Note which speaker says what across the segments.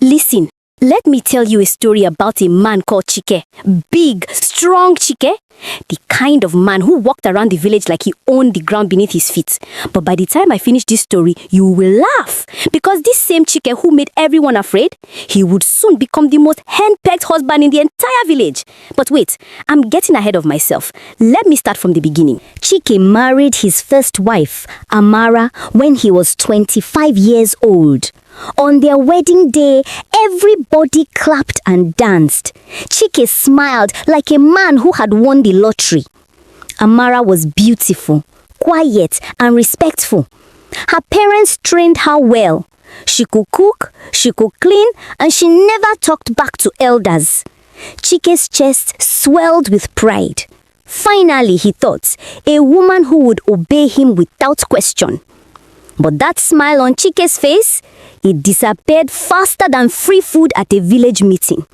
Speaker 1: Listen, let me tell you a story about a man called Chike. Big, strong Chike. The kind of man who walked around the village like he owned the ground beneath his feet. But by the time I finish this story, you will laugh. Because this same Chike who made everyone afraid, he would soon become the most henpecked husband in the entire village. But wait, I'm getting ahead of myself. Let me start from the beginning.
Speaker 2: Chike married his first wife, Amara, when he was 25 years old. On their wedding day, everybody clapped and danced. Chike smiled like a man who had won the lottery. Amara was beautiful, quiet, and respectful. Her parents trained her well. She could cook, she could clean, and she never talked back to elders. Chike's chest swelled with pride. Finally, he thought, a woman who would obey him without question. But that smile on Chike's face, it disappeared faster than free food at a village meeting.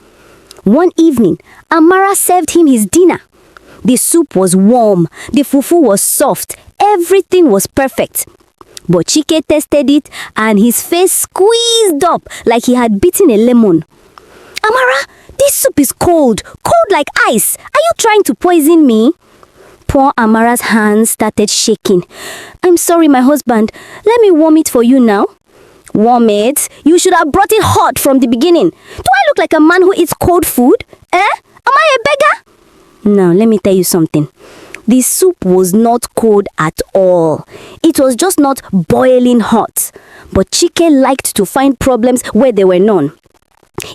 Speaker 2: One evening, Amara served him his dinner. The soup was warm, the fufu was soft, everything was perfect. But Chike tasted it and his face squeezed up like he had bitten a lemon. Amara, this soup is cold like ice. Are you trying to poison me? Poor Amara's hands started shaking. I'm sorry, my husband. Let me warm it for you now. Warm it? You should have brought it hot from the beginning. Do I look like a man who eats cold food? Am I a beggar? Now, let me tell you something. The soup was not cold at all. It was just not boiling hot. But Chike liked to find problems where there were none.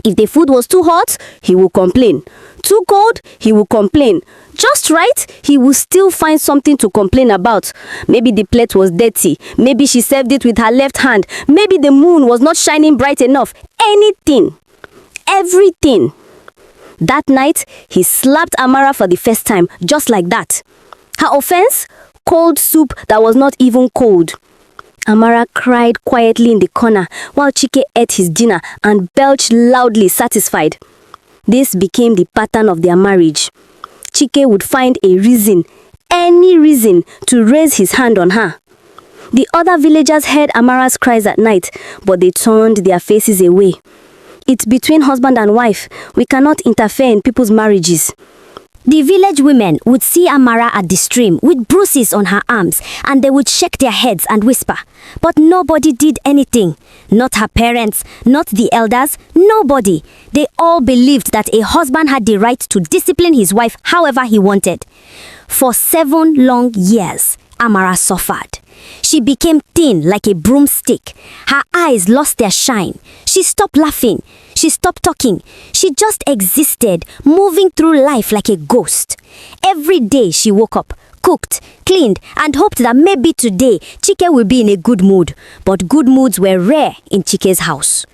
Speaker 2: If the food was too hot, he would complain. Too cold, he would complain. Just right, he would still find something to complain about. Maybe the plate was dirty. Maybe she served it with her left hand. Maybe the moon was not shining bright enough. Anything. Everything. That night, he slapped Amara for the first time, just like that. Her offense? Cold soup that was not even cold. Amara cried quietly in the corner while Chike ate his dinner and belched loudly, satisfied. This became the pattern of their marriage. Chike would find a reason, any reason, to raise his hand on her. The other villagers heard Amara's cries at night, but they turned their faces away. It's between husband and wife. We cannot interfere in people's marriages. The village women would see Amara at the stream with bruises on her arms, and they would shake their heads and whisper. But nobody did anything. Not her parents, not the elders, nobody. They all believed that a husband had the right to discipline his wife however he wanted. For 7 long years, Amara suffered. She became thin like a broomstick. Her eyes lost their shine. She stopped laughing. She stopped talking. She just existed, moving through life like a ghost. Every day she woke up, cooked, cleaned, and hoped that maybe today Chike will be in a good mood. But good moods were rare in Chike's house.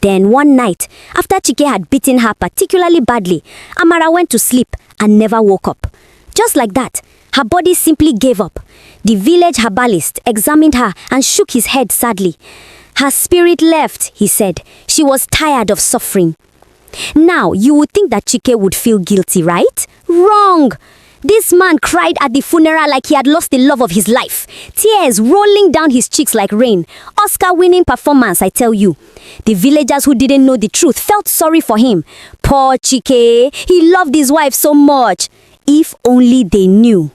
Speaker 2: Then one night, after Chike had beaten her particularly badly, Amara went to sleep and never woke up. Just like that, her body simply gave up. The village herbalist examined her and shook his head sadly. Her spirit left, he said. She was tired of suffering. Now, you would think that Chike would feel guilty, right? Wrong! This man cried at the funeral like he had lost the love of his life. Tears rolling down his cheeks like rain. Oscar-winning performance, I tell you. The villagers who didn't know the truth felt sorry for him. Poor Chike, he loved his wife so much. If only they knew.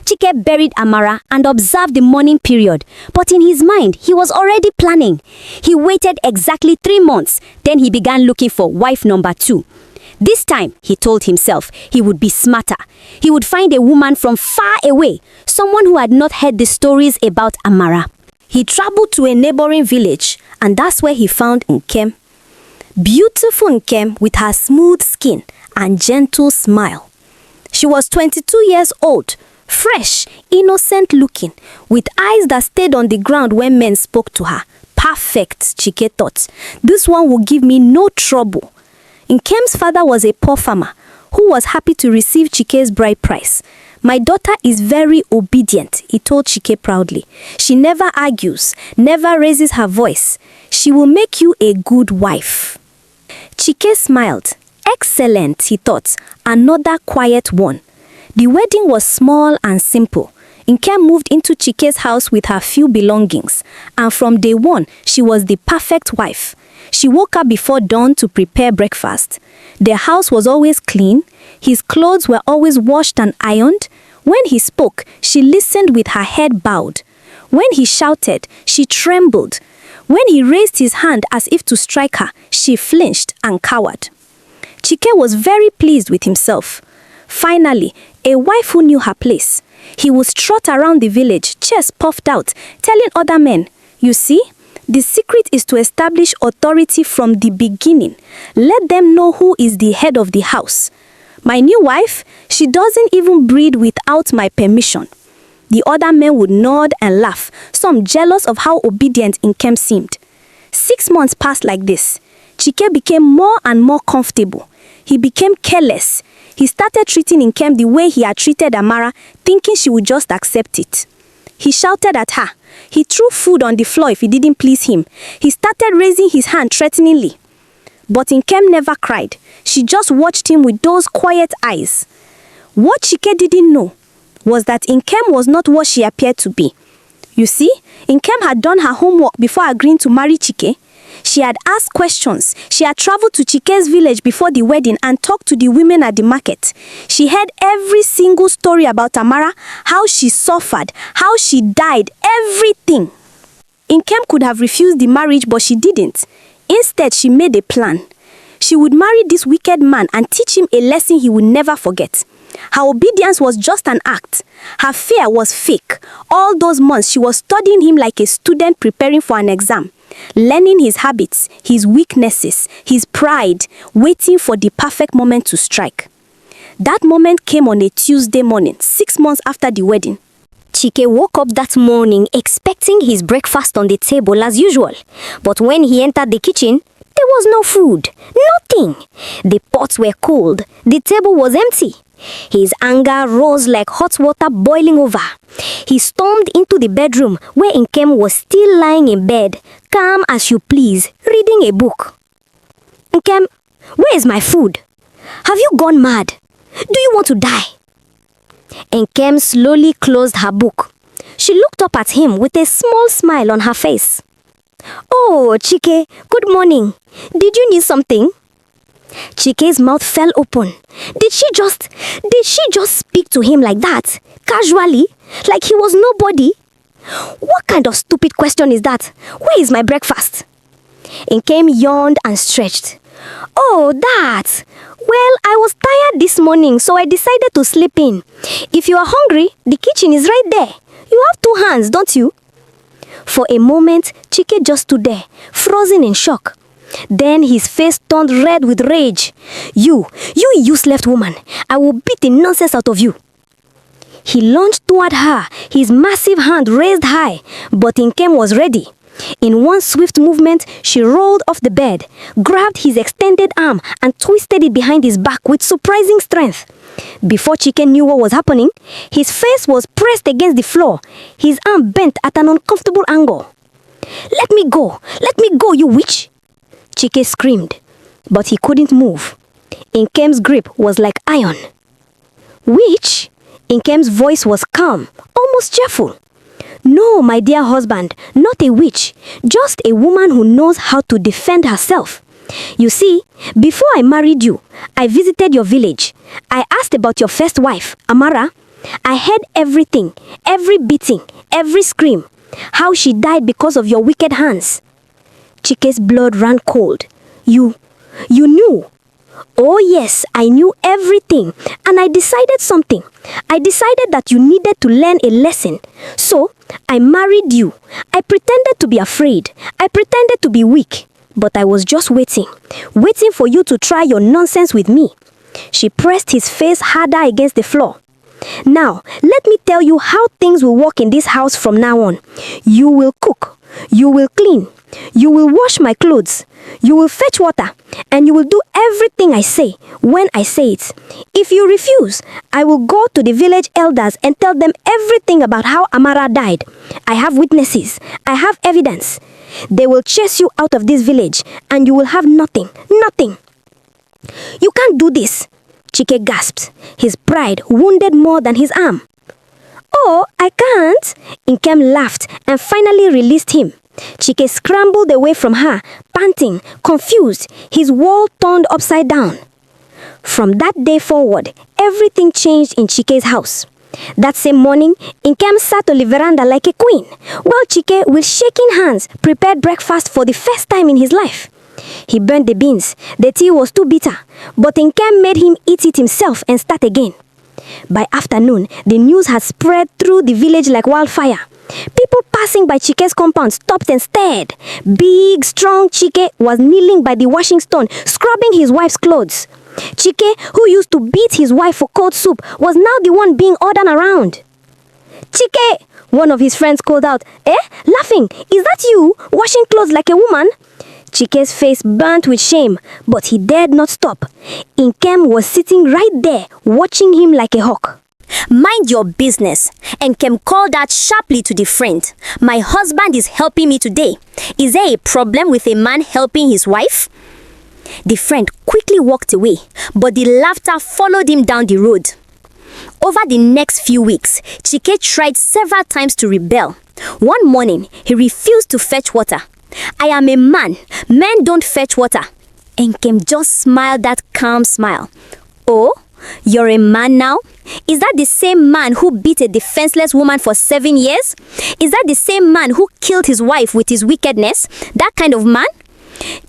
Speaker 2: Chike buried Amara and observed the mourning period, but in his mind, he was already planning. He waited exactly 3 months, then he began looking for wife number 2. This time, he told himself, he would be smarter. He would find a woman from far away, someone who had not heard the stories about Amara. He traveled to a neighboring village, and that's where he found Nkem. Beautiful Nkem with her smooth skin and gentle smile. She was 22 years old, fresh, innocent looking, with eyes that stayed on the ground when men spoke to her. Perfect, Chike thought. This one will give me no trouble. Nkem's father was a poor farmer who was happy to receive Chike's bride price. My daughter is very obedient, he told Chike proudly. She never argues, never raises her voice. She will make you a good wife. Chike smiled. Excellent, he thought. Another quiet one. The wedding was small and simple. Nkem moved into Chike's house with her few belongings, and from day one, she was the perfect wife.
Speaker 1: She woke up before dawn to prepare breakfast. Their house was always clean. His clothes were always washed and ironed. When he spoke, she listened with her head bowed. When he shouted, she trembled. When he raised his hand as if to strike her, she flinched and cowered. Chike was very pleased with himself. Finally, a wife who knew her place. He would strut around the village, chest puffed out, telling other men, "You see, the secret is to establish authority from the beginning. Let them know who is the head of the house. My new wife, she doesn't even breed without my permission." The other men would nod and laugh, some jealous of how obedient Nkem seemed. 6 months passed like this. Chike became more and more comfortable. He became careless. He started treating Nkem the way he had treated Amara, thinking she would just accept it. He shouted at her. He threw food on the floor if it didn't please him. He started raising his hand threateningly. But Nkem never cried. She just watched him with those quiet eyes. What Chike didn't know was that Nkem was not what she appeared to be. You see, Nkem had done her homework before agreeing to marry Chike. She had asked questions. She had traveled to Chike's village before the wedding and talked to the women at the market. She heard every single story about Amara, how she suffered, how she died, everything. Nkem could have refused the marriage, but she didn't. Instead, she made a plan. She would marry this wicked man and teach him a lesson he would never forget. Her obedience was just an act. Her fear was fake. All those months, she was studying him like a student preparing for an exam, learning his habits, his weaknesses, his pride, waiting for the perfect moment to strike. That moment came on a Tuesday morning, 6 months after the wedding.
Speaker 2: Chike woke up that morning expecting his breakfast on the table as usual. But when he entered the kitchen, there was no food, nothing. The pots were cold, the table was empty. His anger rose like hot water boiling over. He stormed into the bedroom where Nkem was still lying in bed, calm as you please, reading a book. "Nkem, where is my food? Have you gone mad? Do you want to die?" Nkem slowly closed her book. She looked up at him with a small smile on her face. "Oh, Chike, good morning. Did you need something?" Chike's mouth fell open. Did she just speak to him like that, casually, like he was nobody? What kind of stupid question is that? Where is my breakfast? Nkem yawned and stretched. "Oh, that. Well, I was tired this morning, so I decided to sleep in. If you are hungry, the kitchen is right there. You have 2 hands, don't you?" For a moment, Chike just stood there, frozen in shock. Then his face turned red with rage. You useless woman. I will beat the nonsense out of you." He lunged toward her, his massive hand raised high, but Nkem was ready. In one swift movement, she rolled off the bed, grabbed his extended arm and twisted it behind his back with surprising strength. Before Chike knew what was happening, his face was pressed against the floor, his arm bent at an uncomfortable angle. Let me go, you witch!" Chike screamed, but he couldn't move. Nkem's grip was like iron. "Witch?" Nkem's voice was calm, almost cheerful. "No, my dear husband, not a witch, just a woman who knows how to defend herself. You see, before I married you, I visited your village. I asked about your first wife, Amara. I heard everything, every beating, every scream, how she died because of your wicked hands." Chike's blood ran cold. You knew?" "Oh yes, I knew everything, and I decided something. I decided that you needed to learn a lesson. So, I married you. I pretended to be afraid. I pretended to be weak. But I was just waiting for you to try your nonsense with me." She pressed his face harder against the floor. "Now, let me tell you how things will work in this house from now on. You will cook. You will clean. You will wash my clothes. You will fetch water. And you will do everything I say when I say it. If you refuse, I will go to the village elders and tell them everything about how Amara died. I have witnesses. I have evidence. They will chase you out of this village and you will have nothing. Nothing." "You can't do this," Chike gasped, his pride wounded more than his arm. "Oh, I can't." Nkem laughed and finally released him. Chike scrambled away from her, panting, confused, his world turned upside down. From that day forward, everything changed in Chike's house. That same morning, Nkem sat on the veranda like a queen, while Chike, with shaking hands, prepared breakfast for the first time in his life. He burned the beans. The tea was too bitter, but Nkem made him eat it himself and start again. By afternoon, the news had spread through the village like wildfire. People passing by Chike's compound stopped and stared. Big, strong Chike was kneeling by the washing stone, scrubbing his wife's clothes. Chike, who used to beat his wife for cold soup, was now the one being ordered around. "Chike!" one of his friends called out. Laughing. "Is that you, washing clothes like a woman?" Chike's face burnt with shame, but he dared not stop. Nkem was sitting right there, watching him like a hawk.
Speaker 1: "Mind your business," Nkem called out sharply to the friend. "My husband is helping me today. Is there a problem with a man helping his wife?" The friend quickly walked away, but the laughter followed him down the road. Over the next few weeks, Chike tried several times to rebel. One morning, he refused to fetch water. "I am a man. Men don't fetch water." Nkem just smiled that calm smile. "Oh, you're a man now? Is that the same man who beat a defenseless woman for 7 years? Is that the same man who killed his wife with his wickedness? That kind of man?"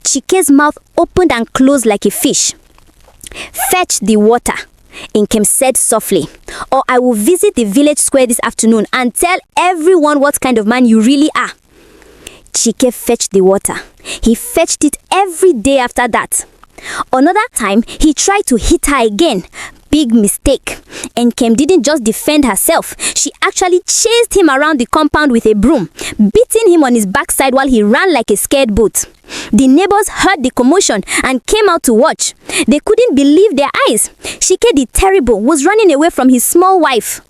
Speaker 1: Chike's mouth opened and closed like a fish. "Fetch the water," Nkem said softly, "or I will visit the village square this afternoon and tell everyone what kind of man you really are." Chike fetched the water. He fetched it every day after that. Another time, he tried to hit her again. Big mistake. Nkem didn't just defend herself. She actually chased him around the compound with a broom, beating him on his backside while he ran like a scared goat. The neighbors heard the commotion and came out to watch. They couldn't believe their eyes. Chike the Terrible was running away from his small wife.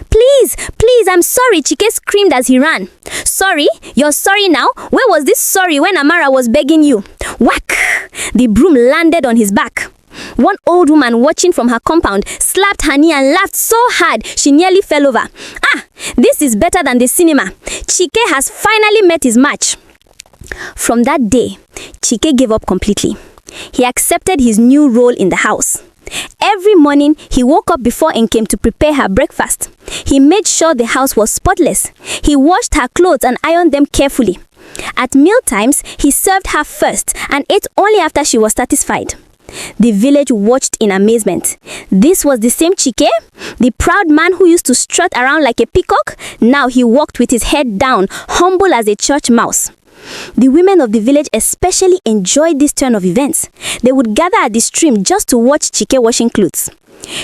Speaker 1: Please, I'm sorry," Chike screamed as he ran. "Sorry? You're sorry now? Where was this sorry when Amara was begging you?" Whack! The broom landed on his back. One old woman watching from her compound slapped her knee and laughed so hard she nearly fell over. This is better than the cinema. Chike has finally met his match. From that day, Chike gave up completely. He accepted his new role in the house. Every morning, he woke up before Nkem to prepare her breakfast. He made sure the house was spotless. He washed her clothes and ironed them carefully. At mealtimes, he served her first and ate only after she was satisfied. The village watched in amazement. This was the same Chike, the proud man who used to strut around like a peacock. Now he walked with his head down, humble as a church mouse. The women of the village especially enjoyed this turn of events. They would gather at the stream just to watch Chike washing clothes.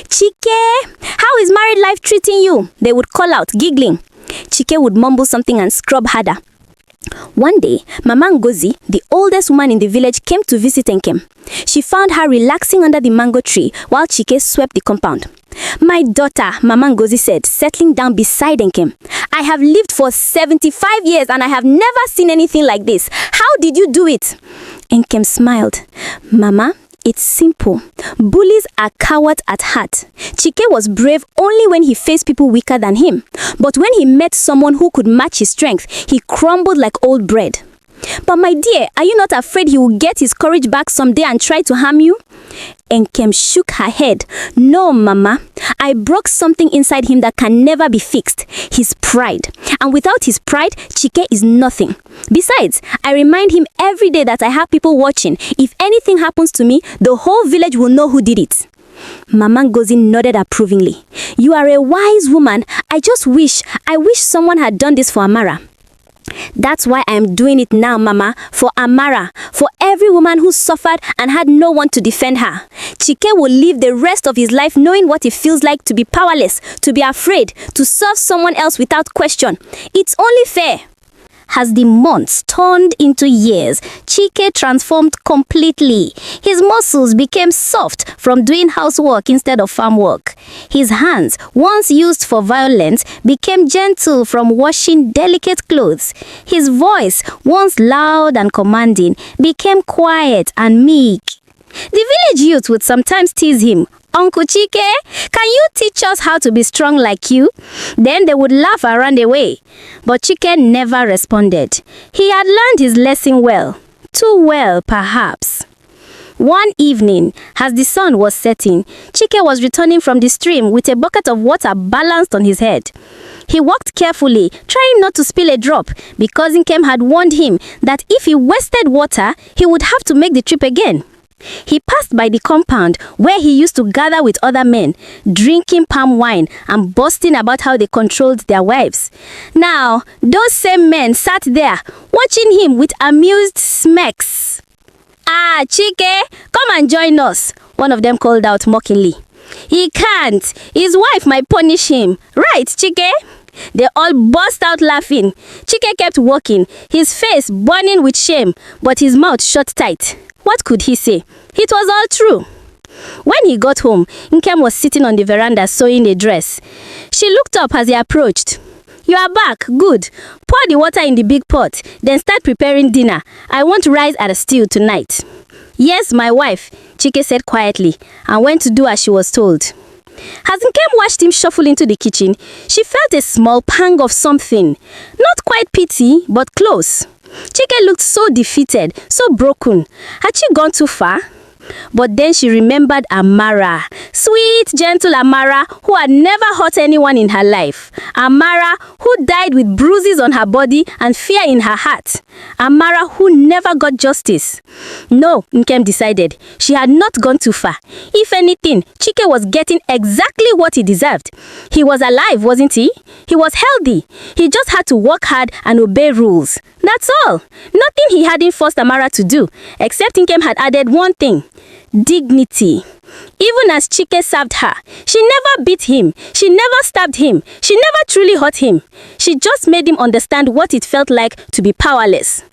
Speaker 1: "Chike, how is married life treating you?" they would call out, giggling. Chike would mumble something and scrub harder. One day, Mama Ngozi, the oldest woman in the village, came to visit Nkem. She found her relaxing under the mango tree while Chike swept the compound. "My daughter," Mama Ngozi said, settling down beside Nkem, "I have lived for 75 years and I have never seen anything like this. How did you do it?" Nkem smiled. "Mama, it's simple. Bullies are cowards at heart. Chike was brave only when he faced people weaker than him. But when he met someone who could match his strength, he crumbled like old bread." "But my dear, are you not afraid he will get his courage back someday and try to harm you?" Nkem shook her head. "No, Mama. I broke something inside him that can never be fixed. His pride. And without his pride, Chike is nothing. Besides, I remind him every day that I have people watching. If anything happens to me, the whole village will know who did it." Mama Ngozi nodded approvingly. "You are a wise woman. I wish someone had done this for Amara." "That's why I am doing it now, Mama, for Amara, for every woman who suffered and had no one to defend her. Chike will live the rest of his life knowing what it feels like to be powerless, to be afraid, to serve someone else without question. It's only fair." As the months turned into years, Chike transformed completely. His muscles became soft from doing housework instead of farm work. His hands, once used for violence, became gentle from washing delicate clothes. His voice, once loud and commanding, became quiet and meek. The village youth would sometimes tease him. Uncle Chike, can you teach us how to be strong like you? Then they would laugh and run away. But Chike never responded. He had learned his lesson well. Too well, perhaps. One evening, as the sun was setting, Chike was returning from the stream with a bucket of water balanced on his head. He walked carefully, trying not to spill a drop, because Nkem had warned him that if he wasted water, he would have to make the trip again. He passed by the compound where he used to gather with other men, drinking palm wine and boasting about how they controlled their wives. Now, those same men sat there, watching him with amused smirks. "Ah, Chike, come and join us," one of them called out mockingly. "He can't. His wife might punish him. Right, Chike?" They all burst out laughing. Chike kept walking, his face burning with shame, but his mouth shut tight. What could he say? It was all true. When he got home, Nkem was sitting on the veranda sewing a dress. She looked up as he approached. "You are back. Good. Pour the water in the big pot, then start preparing dinner. I want rice and a stew tonight." "Yes, my wife," Chike said quietly, and went to do as she was told. As Nkem watched him shuffle into the kitchen, she felt a small pang of something. Not quite pity, but close. Chike looked so defeated, so broken. Had she gone too far? But then she remembered Amara. Sweet, gentle Amara, who had never hurt anyone in her life. Amara, who died with bruises on her body and fear in her heart. Amara, who never got justice. No, Nkem decided. She had not gone too far. If anything, Chike was getting exactly what he deserved. He was alive, wasn't he? He was healthy. He just had to work hard and obey rules. That's all. Nothing he hadn't forced Amara to do, except Nkem had added one thing. Dignity. Even as Chike served her, she never beat him, she never stabbed him, she never truly hurt him. She just made him understand what it felt like to be powerless.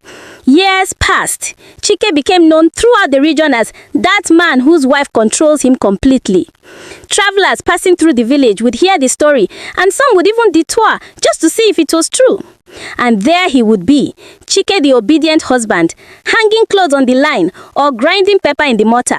Speaker 1: Years passed. Chike became known throughout the region as that man whose wife controls him completely. Travelers passing through the village would hear the story, and some would even detour just to see if it was true. And there he would be, Chike the obedient husband, hanging clothes on the line or grinding pepper in the mortar.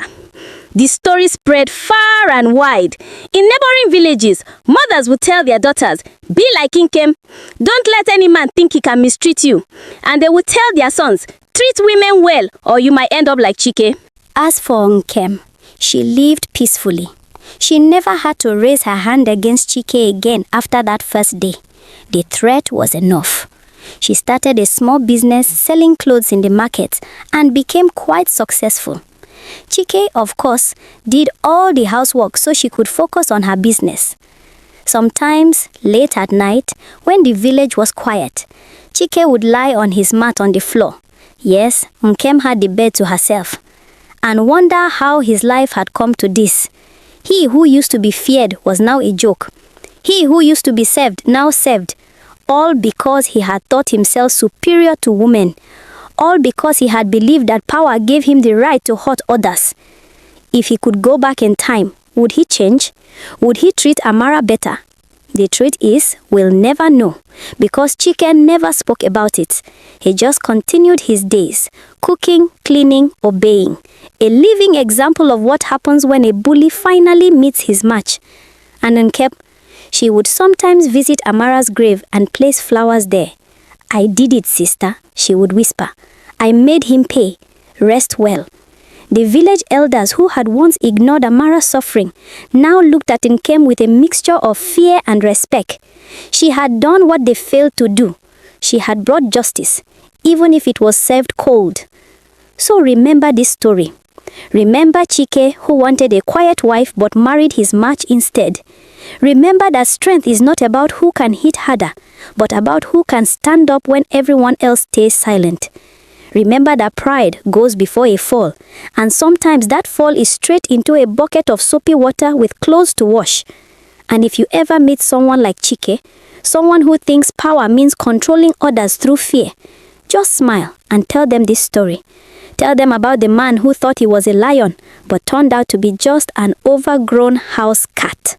Speaker 1: The story spread far and wide. In neighboring villages, mothers would tell their daughters, "Be like Nkem. Don't let any man think he can mistreat you." And they would tell their sons, "Treat women well or you might end up like Chike."
Speaker 2: As for Nkem, she lived peacefully. She never had to raise her hand against Chike again after that first day. The threat was enough. She started a small business selling clothes in the market and became quite successful. Chike, of course, did all the housework so she could focus on her business. Sometimes, late at night, when the village was quiet, Chike would lie on his mat on the floor. Yes, Nkem had the bed to herself, and wonder how his life had come to this. He who used to be feared was now a joke. He who used to be served now served. All because he had thought himself superior to women. All because he had believed that power gave him the right to hurt others. If he could go back in time, would he change? Would he treat Amara better? The truth is, we'll never know, because Chike never spoke about it. He just continued his days, cooking, cleaning, obeying. A living example of what happens when a bully finally meets his match. And Nkem, she would sometimes visit Amara's grave and place flowers there. "I did it, sister," she would whisper. "I made him pay. Rest well." The village elders who had once ignored Amara's suffering now looked at Nkem with a mixture of fear and respect. She had done what they failed to do. She had brought justice, even if it was served cold. So remember this story. Remember Chike, who wanted a quiet wife but married his match instead. Remember that strength is not about who can hit harder, but about who can stand up when everyone else stays silent. Remember that pride goes before a fall, and sometimes that fall is straight into a bucket of soapy water with clothes to wash. And if you ever meet someone like Chike, someone who thinks power means controlling others through fear, just smile and tell them this story. Tell them about the man who thought he was a lion, but turned out to be just an overgrown house cat.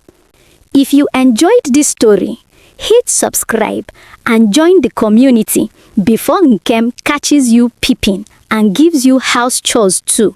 Speaker 2: If you enjoyed this story, hit subscribe and join the community before Nkem catches you peeping and gives you house chores too.